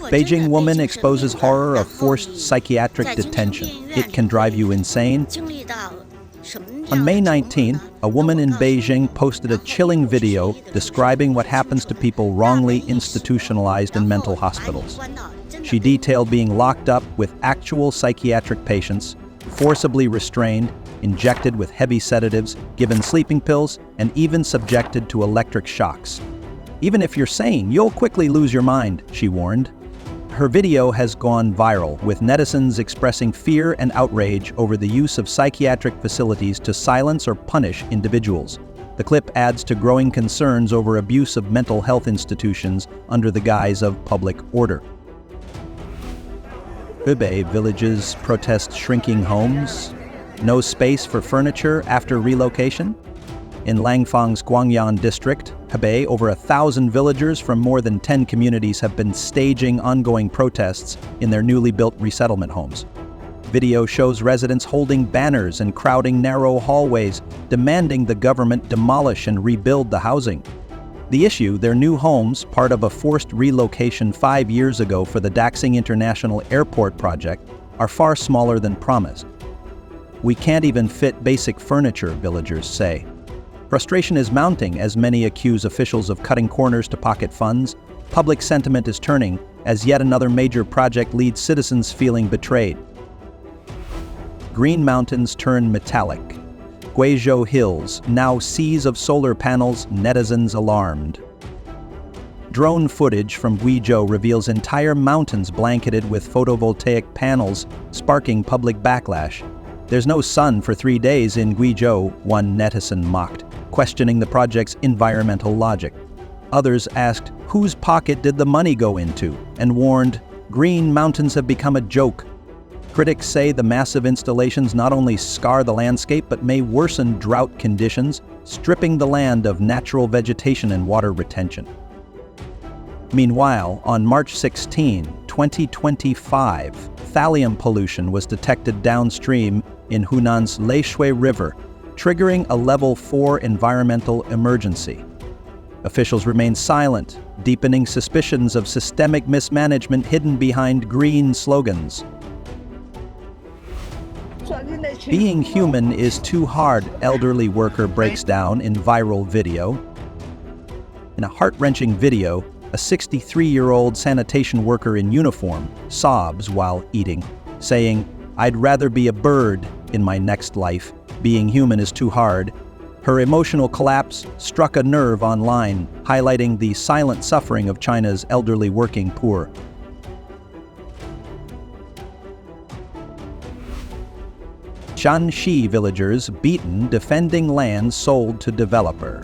Beijing woman exposes horror of forced psychiatric detention. It can drive you insane. On May 19, a woman in Beijing posted a chilling video describing what happens to people wrongly institutionalized in mental hospitals. She detailed being locked up with actual psychiatric patients, forcibly restrained, injected with heavy sedatives, given sleeping pills, and even subjected to electric shocks. "Even if you're sane, you'll quickly lose your mind," she warned. Her video has gone viral, with netizens expressing fear and outrage over the use of psychiatric facilities to silence or punish individuals. The clip adds to growing concerns over abuse of mental health institutions under the guise of public order. Hebei villages protest shrinking homes. No space for furniture after relocation. In Langfang's Guangdong district, Hebei, over 1,000 villagers from more than 10 communities have been staging ongoing protests in their newly built resettlement homes. Video shows residents holding banners and crowding narrow hallways, demanding the government demolish and rebuild the housing. The issue, their new homes, part of a forced relocation 5 years ago for the Daxing International Airport project, are far smaller than promised. "We can't even fit basic furniture," villagers say. Frustration is mounting as many accuse officials of cutting corners to pocket funds. Public sentiment is turning as yet another major project leaves citizens feeling betrayed. Green mountains turn metallic. Guizhou hills, now seas of solar panels, netizens alarmed. Drone footage from Guizhou reveals entire mountains blanketed with photovoltaic panels, sparking public backlash. "There's no sun for 3 days in Guizhou," one netizen mocked, questioning the project's environmental logic. Others asked, whose pocket did the money go into, and warned, green mountains have become a joke. Critics say the massive installations not only scar the landscape but may worsen drought conditions, stripping the land of natural vegetation and water retention. Meanwhile, on March 16, 2025, thallium pollution was detected downstream in Hunnan's Leishui River, triggering a Level 4 environmental emergency. Officials remain silent, deepening suspicions of systemic mismanagement hidden behind green slogans. Being human is too hard, elderly worker breaks down in viral video. In a heart-wrenching video, a 63-year-old sanitation worker in uniform sobs while eating, saying, "I'd rather be a bird in my next life. Being human is too hard." Her emotional collapse struck a nerve online, highlighting the silent suffering of China's elderly working poor. Shaanxi villagers beaten defending land sold to developer.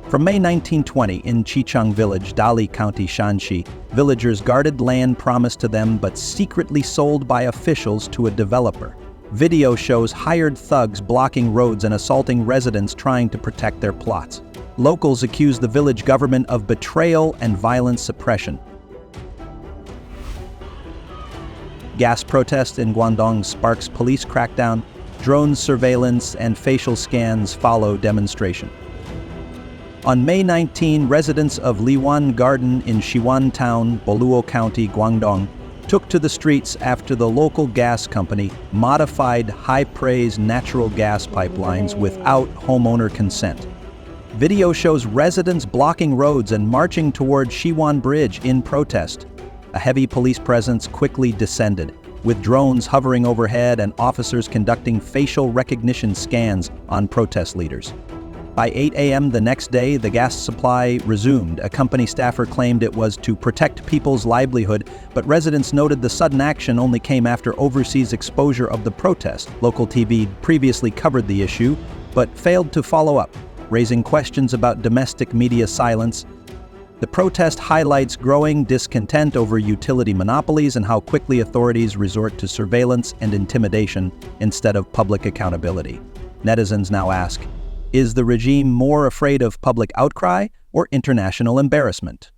From May 1920 in Chicheng Village, Dali County, Shaanxi, villagers guarded land promised to them but secretly sold by officials to a developer. Video shows hired thugs blocking roads and assaulting residents trying to protect their plots. Locals accuse the village government of betrayal and violent suppression. Gas protests in Guangdong sparks police crackdown. Drone surveillance and facial scans follow demonstration. On May 19, residents of Liwan Garden in Xiwan Town, Boluo County, Guangdong, took to the streets after the local gas company modified high-praise natural gas pipelines without homeowner consent. Video shows residents blocking roads and marching toward Xiwan Bridge in protest. A heavy police presence quickly descended, with drones hovering overhead and officers conducting facial recognition scans on protest leaders. By 8 a.m. the next day, the gas supply resumed. A company staffer claimed it was to protect people's livelihood, but residents noted the sudden action only came after overseas exposure of the protest. Local TV previously covered the issue, but failed to follow up, raising questions about domestic media silence. The protest highlights growing discontent over utility monopolies and how quickly authorities resort to surveillance and intimidation instead of public accountability. Netizens now ask, is the regime more afraid of public outcry or international embarrassment?